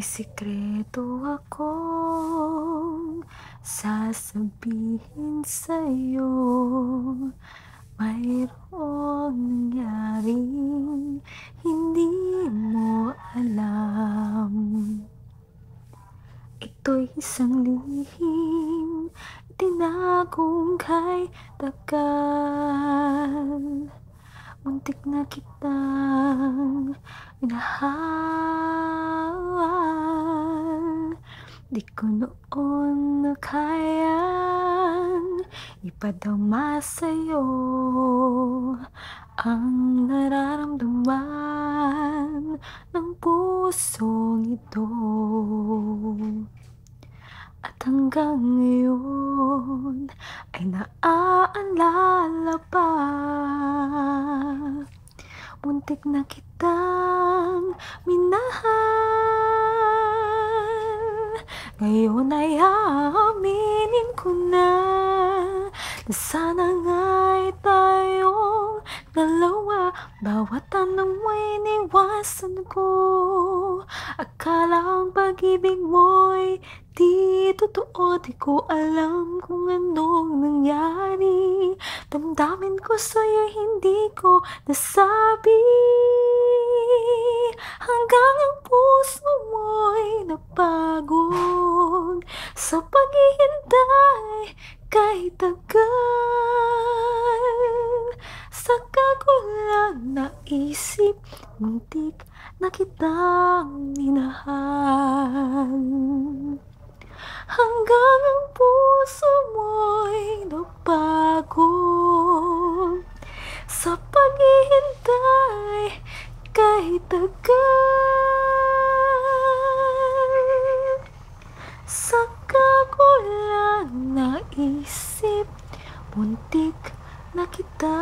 May sikreto akong sasabihin sa'yo. Mayroong nangyaring hindi mo alam. Ito'y isang lihim, tinagong kay tagal. Muntik na kitang minahal. Di ko noon na kayang ipadama sa'yo ang nararamdaman ng pusong ito. At hanggang ngayon ay naaalala pa. Muntik na kitang minahal. Ngayon ay aaminin ko na sana nga'y tayong dalawa. Bawat tanong mo'y iniwasan ko. Akala ang pag-ibig mo'y di totoo. Di ko alam kung anong nangyari. Damdamin ko sa'yo, hindi ko nasabi. Hanggang ang puso mo'y napagod sa paghihintay kahit tagal. Saka ko lang naisip, muntik na kitang minahal. Hanggang ang puso mo'y napagod sa paghihintay kahit tagal. Saka ko lang naisip, muntik na kita